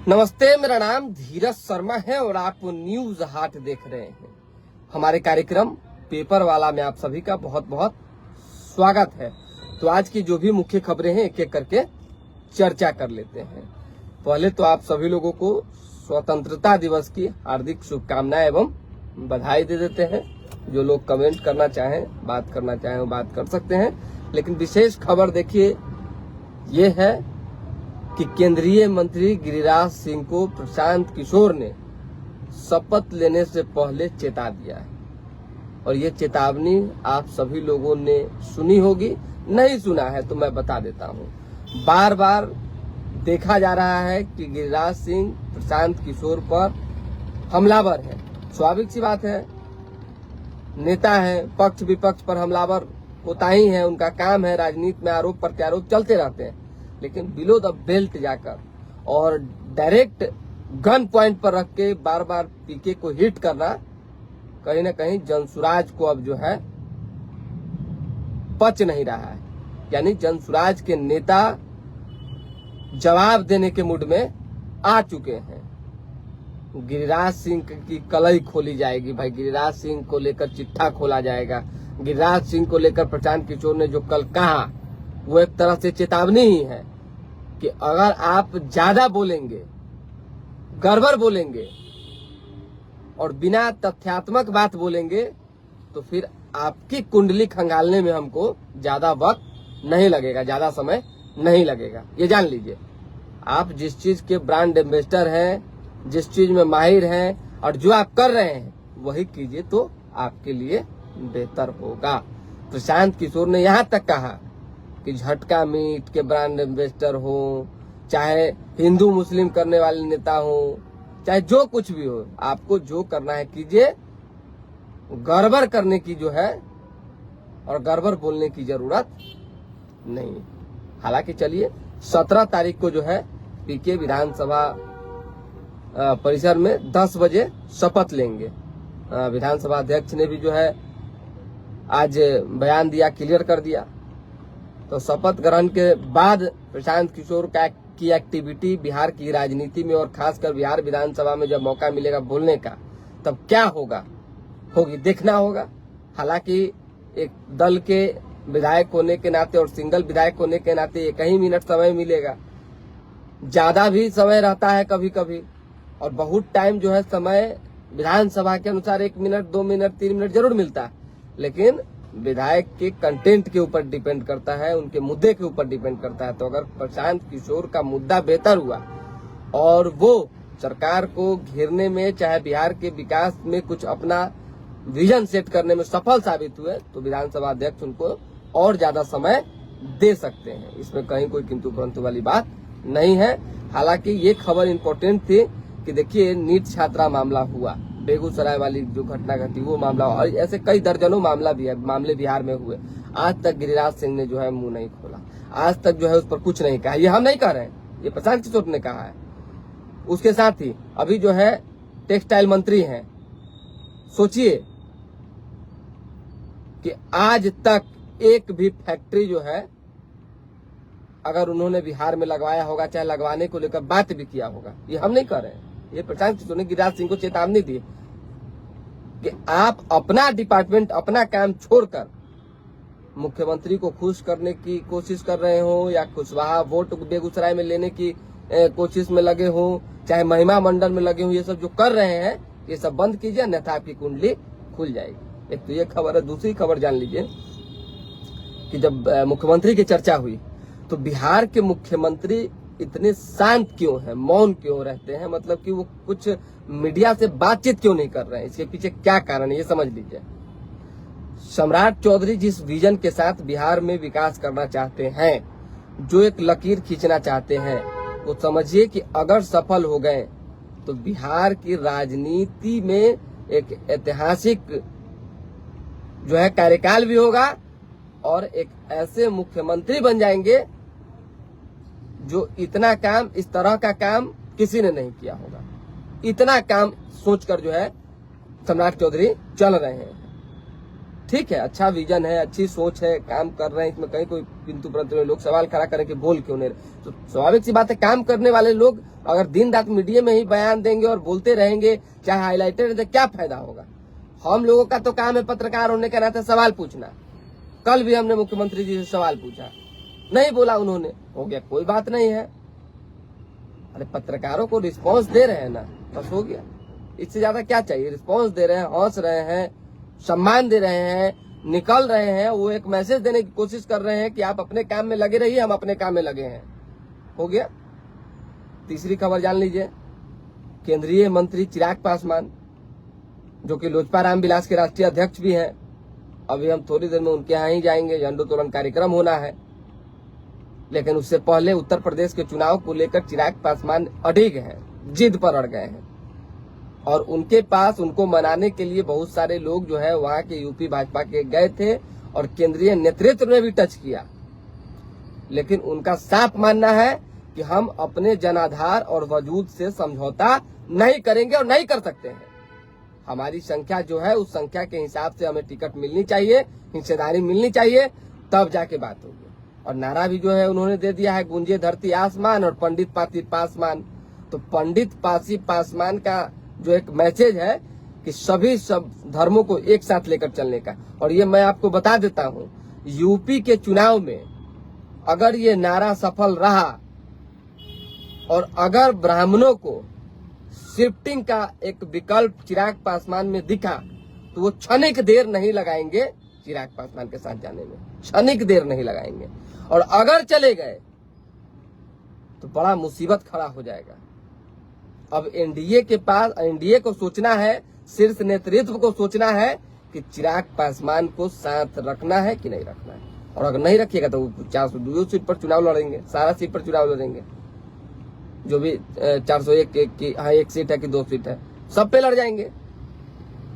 नमस्ते, मेरा नाम धीरज शर्मा है और आप न्यूज हाट देख रहे हैं। हमारे कार्यक्रम पेपर वाला में आप सभी का बहुत बहुत स्वागत है। तो आज की जो भी मुख्य खबरें हैं एक एक करके चर्चा कर लेते हैं। पहले तो आप सभी लोगों को स्वतंत्रता दिवस की हार्दिक शुभकामनाएं एवं बधाई दे देते हैं। जो लोग कमेंट करना चाहें, बात करना चाहें वो बात कर सकते हैं। लेकिन विशेष खबर देखिए ये है कि केंद्रीय मंत्री गिरिराज सिंह को प्रशांत किशोर ने शपथ लेने से पहले चेता दिया है। और ये चेतावनी आप सभी लोगों ने सुनी होगी, नहीं सुना है तो मैं बता देता हूँ। बार बार देखा जा रहा है कि गिरिराज सिंह प्रशांत किशोर पर हमलावर है। स्वाभाविक सी बात है, नेता है, पक्ष विपक्ष पर हमलावर होता ही है, उनका काम है। राजनीति में आरोप प्रत्यारोप चलते रहते हैं, लेकिन बिलो द बेल्ट जाकर और डायरेक्ट गन पॉइंट पर रख के बार बार पीके को हिट करना कहीं ना कहीं जनसुराज को अब जो है पच नहीं रहा है। यानी जनसुराज के नेता जवाब देने के मूड में आ चुके हैं। गिरिराज सिंह की कलई खोली जाएगी भाई। गिरिराज सिंह को लेकर चिट्ठा खोला जाएगा। गिरिराज सिंह को लेकर प्रशांत किशोर ने जो कल कहा वो एक तरह से चेतावनी ही है कि अगर आप ज्यादा बोलेंगे, गड़बड़ बोलेंगे और बिना तथ्यात्मक बात बोलेंगे तो फिर आपकी कुंडली खंगालने में हमको ज्यादा वक्त नहीं लगेगा, ज्यादा समय नहीं लगेगा। ये जान लीजिए, आप जिस चीज के ब्रांड एम्बेसडर हैं, जिस चीज में माहिर हैं और जो आप कर रहे हैं वही कीजिए तो आपके लिए बेहतर होगा। प्रशांत किशोर ने यहाँ तक कहा कि झटका मीट के ब्रांड एम्बेसडर हो, चाहे हिंदू मुस्लिम करने वाले नेता हो, चाहे जो कुछ भी हो, आपको जो करना है कीजिए। गड़बड़ करने की जो है और गड़बड़ बोलने की जरूरत नहीं। हालांकि चलिए 17 तारीख को जो है पीके विधानसभा परिसर में 10 बजे शपथ लेंगे। विधानसभा अध्यक्ष ने भी जो है आज बयान दिया, क्लियर कर दिया। तो शपथ ग्रहण के बाद प्रशांत किशोर की एक्टिविटी बिहार की राजनीति में और खासकर बिहार विधानसभा में जब मौका मिलेगा बोलने का, तब क्या होगी देखना होगा। हालांकि एक दल के विधायक होने के नाते और सिंगल विधायक होने के नाते एक ही मिनट समय मिलेगा। ज्यादा भी समय रहता है कभी कभी, और बहुत टाइम जो है समय विधानसभा के अनुसार 1 मिनट 2 मिनट 3 मिनट जरूर मिलता है, लेकिन विधायक के कंटेंट के ऊपर डिपेंड करता है, उनके मुद्दे के ऊपर डिपेंड करता है। तो अगर प्रशांत किशोर का मुद्दा बेहतर हुआ और वो सरकार को घेरने में, चाहे बिहार के विकास में कुछ अपना विजन सेट करने में सफल साबित हुए, तो विधानसभा अध्यक्ष उनको और ज्यादा समय दे सकते हैं। इसमें कहीं कोई किंतु परंतु वाली बात नहीं है। हालांकि ये खबर इम्पोर्टेंट थी कि देखिए नीट छात्रा मामला हुआ, बेगूसराय वाली जो घटना घटी वो मामला, और ऐसे कई दर्जनों मामले बिहार में हुए। आज तक गिरिराज सिंह ने जो है मुंह नहीं खोला, आज तक जो है उस पर कुछ नहीं कहा। ये हम नहीं कह रहे हैं, ये प्रशांत किशोर ने कहा है। उसके साथ ही अभी जो है टेक्सटाइल मंत्री हैं। सोचिए कि आज तक एक भी फैक्ट्री जो है अगर उन्होंने बिहार में लगवाया होगा, चाहे लगवाने को लेकर बात भी किया होगा, ये हम नहीं कर रहे हैं। ये प्रशांत किशोर ने गिरिराज सिंह को चेतावनी दी कि आप अपना डिपार्टमेंट, अपना काम छोड़कर मुख्यमंत्री को खुश करने की कोशिश कर रहे हो, या कुशवाहा वोट बेगूसराय में लेने की कोशिश में लगे हो, चाहे महिमा मंडल में लगे हो, ये सब जो कर रहे हैं ये सब बंद कीजिए, अन्यथा आपकी कुंडली खुल जाएगी। एक तो ये खबर है। दूसरी खबर जान लीजिए कि जब मुख्यमंत्री की चर्चा हुई तो बिहार के मुख्यमंत्री इतने शांत क्यों हैं, मौन क्यों रहते हैं, मतलब कि वो कुछ मीडिया से बातचीत क्यों नहीं कर रहे हैं, इसके पीछे क्या कारण है ये समझ लीजिए। सम्राट चौधरी जिस विजन के साथ बिहार में विकास करना चाहते हैं, जो एक लकीर खींचना चाहते हैं, वो समझिए कि अगर सफल हो गए तो बिहार की राजनीति में एक ऐतिहासिक जो है कार्यकाल भी होगा और एक ऐसे मुख्यमंत्री बन जाएंगे जो इतना काम, इस तरह का काम किसी ने नहीं किया होगा। इतना काम सोचकर जो है सम्राट चौधरी चल रहे हैं। ठीक है, अच्छा विजन है, अच्छी सोच है, काम कर रहे हैं, इसमें कहीं कोई किंतु परंतु लोग सवाल खड़ा करें कि बोल क्यों नहीं रहे। तो स्वाभाविक सी बात है, काम करने वाले लोग अगर दिन रात मीडिया में ही बयान देंगे और बोलते रहेंगे, चाहे हाईलाइटेड, तो क्या फायदा होगा। हम लोगों का तो काम है पत्रकार होने के नाते सवाल पूछना। कल भी हमने मुख्यमंत्री जी से सवाल पूछा, नहीं बोला उन्होंने, हो गया, कोई बात नहीं है। अरे पत्रकारों को रिस्पांस दे रहे हैं ना, बस हो गया, इससे ज्यादा क्या चाहिए। रिस्पांस दे रहे हैं, हंस रहे हैं, सम्मान दे रहे हैं, निकल रहे हैं, वो एक मैसेज देने की कोशिश कर रहे हैं कि आप अपने काम में लगे रहिए, हम अपने काम में लगे हैं, हो गया। तीसरी खबर जान लीजिए, केंद्रीय मंत्री चिराग पासवान, जो कि लोजपा रामविलास के राष्ट्रीय अध्यक्ष भी हैं, अभी हम थोड़ी देर में उनके यहाँ ही जाएंगे, झंडोत्तोलन कार्यक्रम होना है, लेकिन उससे पहले उत्तर प्रदेश के चुनाव को लेकर चिराग पासवान अडिग हैं, जिद पर अड़ गए हैं, और उनके पास उनको मनाने के लिए बहुत सारे लोग जो है वहां के यूपी भाजपा के गए थे और केंद्रीय नेतृत्व ने भी टच किया, लेकिन उनका साफ मानना है कि हम अपने जनाधार और वजूद से समझौता नहीं करेंगे और नहीं कर सकते हैं। हमारी संख्या जो है उस संख्या के हिसाब से हमें टिकट मिलनी चाहिए, हिस्सेदारी मिलनी चाहिए, तब जाके बात होगी। और नारा भी जो है उन्होंने दे दिया है, गूंजे धरती आसमान और पंडित पासी पासवान। तो पंडित पासी पासवान का जो एक मैसेज है कि सभी सब धर्मों को एक साथ लेकर चलने का। और ये मैं आपको बता देता हूँ, यूपी के चुनाव में अगर ये नारा सफल रहा और अगर ब्राह्मणों को शिफ्टिंग का एक विकल्प चिराग पासवान में दिखा, तो वो क्षणिक देर नहीं लगाएंगे चिराग पासवान के साथ जाने में, क्षणिक देर नहीं लगाएंगे। और अगर चले गए तो बड़ा मुसीबत खड़ा हो जाएगा। अब एनडीए के पास, एनडीए को सोचना है, शीर्ष नेतृत्व को सोचना है कि चिराग पासवान को साथ रखना है कि नहीं रखना है। और अगर नहीं रखिएगा तो 402 सीट पर चुनाव लड़ेंगे, सारा सीट पर चुनाव लड़ेंगे, जो भी 401 की, हाँ, एक सीट है कि 2 सीट है, सब पे लड़ जाएंगे,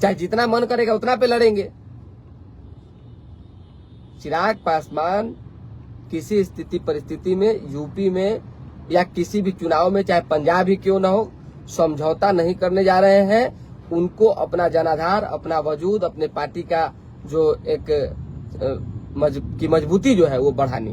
चाहे जितना मन करेगा उतना पे लड़ेंगे। चिराग पासवान किसी स्थिति परिस्थिति में यूपी में या किसी भी चुनाव में, चाहे पंजाब ही क्यों ना हो, समझौता नहीं करने जा रहे हैं। उनको अपना जनाधार, अपना वजूद, अपने पार्टी का जो एक मजबूती जो है वो बढ़ानी।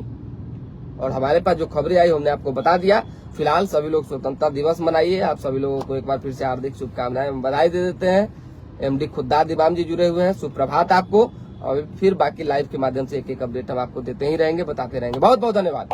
और हमारे पास जो खबरें आई हमने आपको बता दिया। फिलहाल सभी लोग स्वतंत्रता दिवस मनाइए। आप सभी लोगों को एक बार फिर से हार्दिक शुभकामनाएं, बधाई दे देते हैं। एमडी खुद्दार इमाम जी जुड़े हुए हैं, सुप्रभात आपको। और फिर बाकी लाइव के माध्यम से एक एक अपडेट हम आपको देते ही रहेंगे, बताते रहेंगे। बहुत बहुत धन्यवाद।